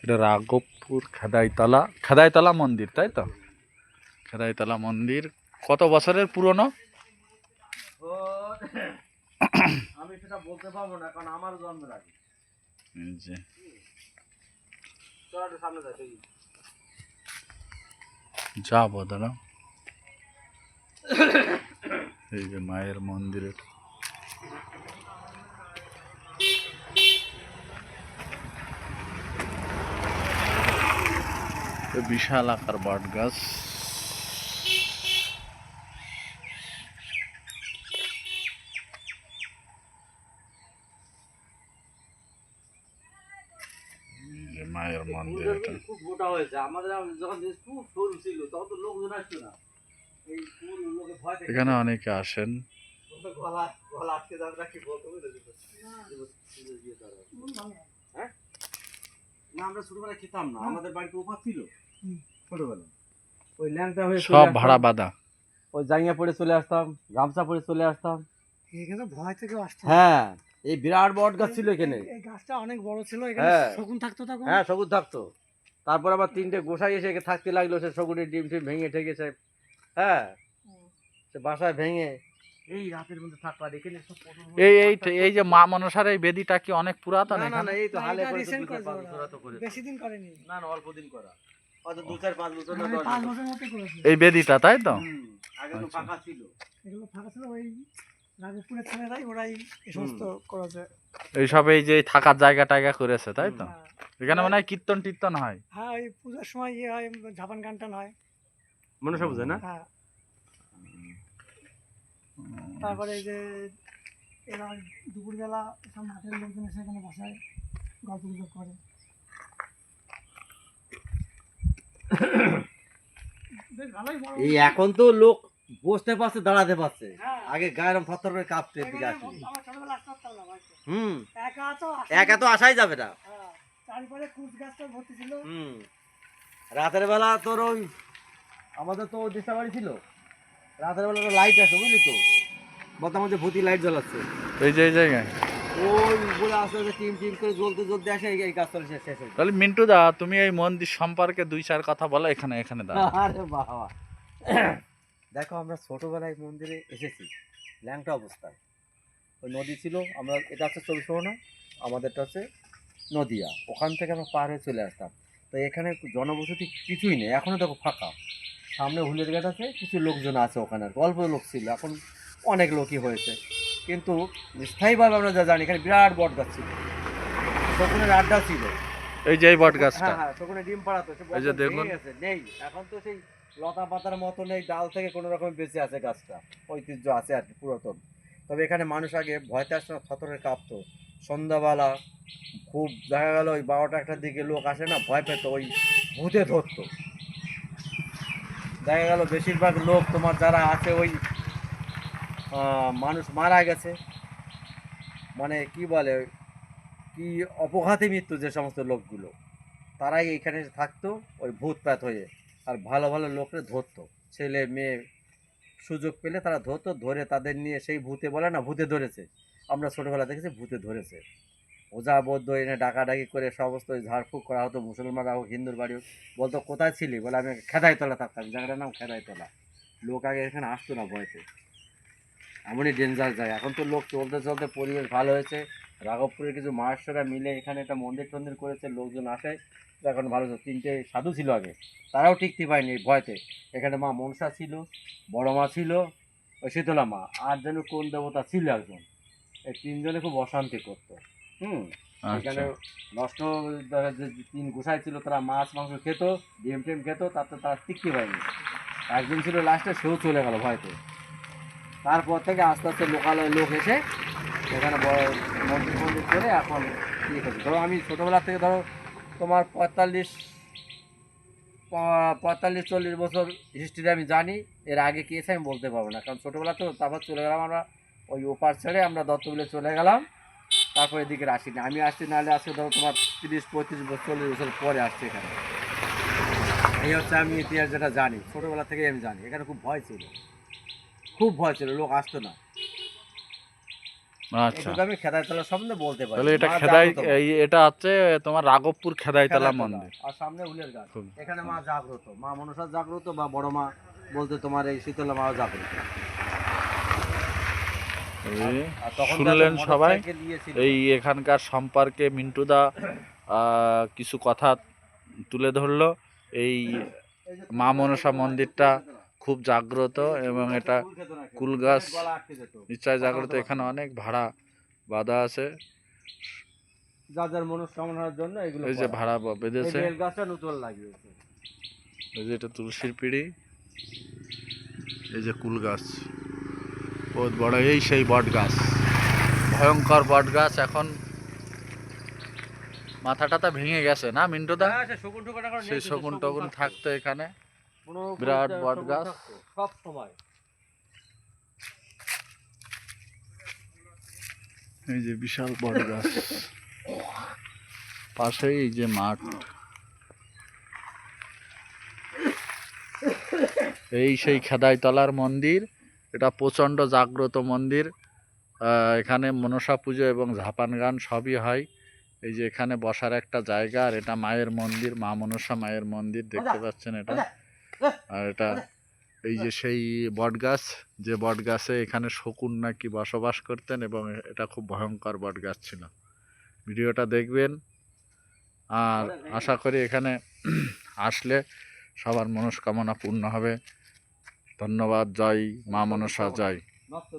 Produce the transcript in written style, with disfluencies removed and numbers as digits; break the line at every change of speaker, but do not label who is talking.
এটা রাঘবপুর খেদাইতলা মন্দির, তাই তো? খেদাইতলা মন্দির কত বছরের পুরনো?
আমি সেটা বলতে পারবো না, কারণ আমার জন্মের আগে।
এই যে
সামনে যাই
যাবো দাঁড়া। এই যে মায়ের মন্দিরের বিশাল আকার বট গাছ। মায়ের মন্দির এটা।
খুব মোটা হয়েছে, আমাদের যখন খুব সরু ছিল তখন তো লোকজন আসতো না। এই ফুল লোকে ভয় থেকে
এখানে অনেকে আসেন।
গলা গলা আটকে যাবে নাকি বলতে বুঝলে হ্যাঁ না, আমরা ছোটবেলায় খেতাম না, আমাদের বাড়িতে উপাস ছিল ছোটবেলায়। ওই ল্যাংটা হয়ে
সব ভাড়া বাঁধা।
ওই জাঙ্গিয়া পরে চলে আসতাম, গামছা পরে চলে আসতাম।
এখানে ভয় থেকে আসতো।
হ্যাঁ, এই বিরাট বট গাছ ছিল এখানে।
এই গাছটা অনেক বড় ছিল, এখানে শকুন থাকতো তখন।
হ্যাঁ, শকুন থাকতো। তারপর আবার তিনটে গোসাই এসে থাকতে লাগলো, সে শকুনের ডিম টিম ভেঙে ঠেকেছে। হ্যাঁ, সে বাসায় ভেঙে এই রাতের মধ্যে থাকতো। আর এখানে সব
এই যে মা মনসার এই বেদিটা কি অনেক পুরাতন?
না না, এই তো হালে করে
রিসেন্ট
দুই চার পাঁচ
করেছে,
বছর তো করেছে।
বেশি দিন করেনি।
না না, অল্প দিন করা, হয়তো 2-4-5 বছর না 10
5
বছর।
বছর মতো করেছে।
এই বেদিটা, তাই তো?
আগে তো ফাঁকা ছিল।
এগুলো ফাঁকা ছিল, ওই রাজপুরের ছেলেরাই ওরাই এই সমস্ত করেছে।
এইসব এই যে থাকার জায়গা টায়গা করেছে, তাই তো?
হ্যাঁ।
এখানে মনে হয় কীর্তন টীর্তন হয়।
হ্যাঁ, ওই পূজার সময় ইয়ে হয়, ঝাপান গান টান হয়।
মনসা পূজা না?
হ্যাঁ, তারপরে এই যে এরা দুপুরবেলা সব মাঠের লোকজন এসে এখানে বসায়, গল্প গুজব করে। বেশ ভালোই বড়।
এই এখন তো লোক বসতে পারছে, দাঁড়াতে পারছে।
হ্যাঁ।
আগে গায়ের থরথর করে কাঁপতে এদিকে
এখানে
আসলে।
আমার ছোটবেলা আসতে পারতাম না বাড়িতে।
হুম,
একা
তো আসাই যাবে না।
হ্যাঁ, চারিপাশে কুচ গাছটা ভর্তি ছিল।
হুম, রাতের বেলা তোর ওই আমাদের তো দিশা বাড়ি ছিল, রাতের বেলা তো লাইট আছে বুঝলি তো, বর্তমানে যে ভূতি লাইট জ্বালাচ্ছে
এই যে এই জায়গায়।
ওই উপরে আস্তে আস্তে টিম টিম করে জ্বলতে জ্বলতে আসে এই কাজ চলে শেষ হয়ে যায়।
তাহলে মিন্টু দা, তুমি এই মন্দির সম্পর্কে 2-4 কথা বলো। এখানে এখানে দাও।
আরে বাবা, দেখো আমরা ছোটবেলায় মন্দিরে এসেছি ল্যাংটা অবস্থায়। ওই নদী ছিল, আমরা এটা হচ্ছে 24 পরগনা, আমাদেরটা হচ্ছে নদিয়া। ওখান থেকে আমরা পার হয়ে চলে আসতাম। তো এখানে জনবসতি কিছুই নেই, এখনও দেখো ফাঁকা। সামনে হুলের গেট আছে, কিছু লোকজন আছে ওখানে, আর অল্প লোক ছিল, এখন অনেক লোকই হয়েছে। কিন্তু স্থায়ীভাবে আমরা যা জানি এখানে বিরাট বট গাছ ছিল, শকুনের আড্ডা ছিল।
এই যে এই বট গাছটা।
হ্যাঁ হ্যাঁ, শকুনের ডিম পাড়াতো,
এই যে দেখুন।
নেই এখন তো সেই লতা পাতার মতো নেই, ডাল থেকে কোনো রকম বেঁচে আছে গাছটা, ঐতিহ্য আছে আর কি পুরাতন। তবে এখানে মানুষ আগে ভয়তে আসতো না, থতরে কাঁপতো। সন্ধ্যাবেলা খুব দেখা গেল ওই 12টা-1টার দিকে লোক আসে না, ভয় পেত, ওই ভূতে ধরতো। দেখা গেল বেশিরভাগ লোক তোমার যারা আছে ওই মানুষ মারা গেছে, মানে কি বলে, কি অপঘাতে মৃত্যু যে সমস্ত লোকগুলো, তারাই এইখানে থাকতো ওই ভূত প্রেত হয়ে। আর ভালো ভালো লোকরে ধরতো, ছেলে মেয়ে সুযোগ পেলে তারা ধরতো, ধরে তাদের নিয়ে সেই ভূতে বলে না, ভূতে ধরেছে, আমরা ছোটোবেলা দেখেছি ভূতে ধরেছে। ওঝা বৌদ্ধ এনে ডাকাডাকি করে সমস্ত ঝাড়ফুঁক করা হতো, মুসলমানরা হোক হিন্দুর বাড়ি হোক। বলতো কোথায় ছিলি, বলে আমি খেদাইতলা থাকতাম, জায়গাটার নাম খেদাইতলা। লোক আগে এখানে আসতো না ভয়তে, এমনই ডেঞ্জার যায়। এখন তো লোক চলতে চলতে পরিবেশ ভালো হয়েছে, রাঘবপুরের কিছু মহাশয়রা মিলে এখানে একটা মন্দির টন্দির করেছে, লোকজন আসে, তো এখন ভালো হচ্ছে। 3টে সাধু ছিল আগে, তারাও টিকতে পায়নি এই ভয়তে। এখানে মা মনসা ছিল, বড় মা ছিল, ওই শীতলা মা, আর যেন কোন দেবতা ছিল একজন। এই 3জনে খুব অশান্তি করতো। এখানে নষ্ট যে 3 গোসাই ছিল, তারা মাছ মাংস খেত, ডিম টিম খেত, তাতে তারা টিকতে পায়নি। একজন ছিল লাস্টে, সেও চলে গেল ভয়তে। তারপর থেকে আস্তে আস্তে লোকালয় লোক এসে এখানে বড় মন্দির ফন্দির করে এখন ইয়ে করছে। ধরো আমি ছোটোবেলা থেকে ধরো তোমার 45-40 বছর হিস্ট্রি আমি জানি। এর আগে কী এসে আমি বলতে পারবো না, কারণ ছোটোবেলা তো। তারপর চলে গেলাম আমরা ওই ওপার ছেড়ে, আমরা দত্তবিলে চলে গেলাম, তারপর এদিকে আসিনি। আমি আসছি নাহলে আজকে ধরো তোমার 30-35 বছর 40 বছর পরে আসছে এখানে। এই হচ্ছে আমি ইতিহাস যেটা জানি, ছোটোবেলা থেকেই আমি জানি। এখানে খুব ভয় ছিল, খুব ভয় ছিল, লোক আসতো না।
আচ্ছা,
এটুকু আমি খেদাইতলা সম্বন্ধে বলতে পারি।
তাহলে এটা
মা
খেদাই
জাগ্রত মা।
এটা হচ্ছে তোমার রাঘবপুর খেদাইতলা
খেদাইতলা,
মন্দির।
আর সামনে উলের গাছ।
খুব-
এখানে মা জাগ্রত, মা মনসা জাগ্রত, বা বড় মা বলতে তোমার এই শীতলা মাও জাগ্রত।
এই
আর তখন তো
শুনলেন
এত
সবাই
মোটরসাইকেল দিয়েছিল।
এই এখানকার সম্পর্কে মিন্টুদা কিছু কথা তুলে ধরলো। এই মা মনসা মন্দিরটা খুব জাগ্রত এবং এটা কুল গাছ
গলা আটকে যেত।
নিশ্চয় জাগ্রত। এখানে অনেক ভাড়া বাঁধা আছে,
যার যার মনস্কামনার জন্য এগুলো
এই যে
করা।
ভাড়া
এই
বেঁধেছে।
বেল গাছটা নতুন লাগিয়েছে।
এই যে এটা তুলসীর পিঁড়ি, এই যে কুল গাছ বহুত বড়, এই সেই বট গাছ, ভয়ঙ্কর বট গাছ। এখন মাথা টাথা ভেঙে গেছে না মিন্টুদা?
হ্যাঁ, সে শকুন টুকুন এখন নেই,
সেই
কিন্তু
শকুন টকুন
থাকতো।
থাকতো এখানে,
কোনো
বিরাট
শকুন
বট গাছ।
থাকতো, সব সময়।
এই যে বিশাল বট গাছ, পাশেই এই যে মাঠ, এই সেই খেদাইতলার মন্দির। এটা প্রচণ্ড জাগ্রত মন্দির। এখানে মনসা পুজো এবং ঝাপান গান সবই হয়। এই যে এখানে বসার একটা জায়গা, আর এটা মায়ের মন্দির, মা মনসা মায়ের মন্দির দেখতে পাচ্ছেন এটা। আর এটা এই যে সেই বট গাছ, যে বট গাছে এখানে শকুন নাকি বসবাস করতেন, এবং এটা খুব ভয়ঙ্কর বট গাছ ছিল। ভিডিওটা দেখবেন, আর আশা করি এখানে আসলে সবার মনস্কামনা পূর্ণ হবে। ধন্যবাদ। জয় মা মনসা, জয়।
নষ্ট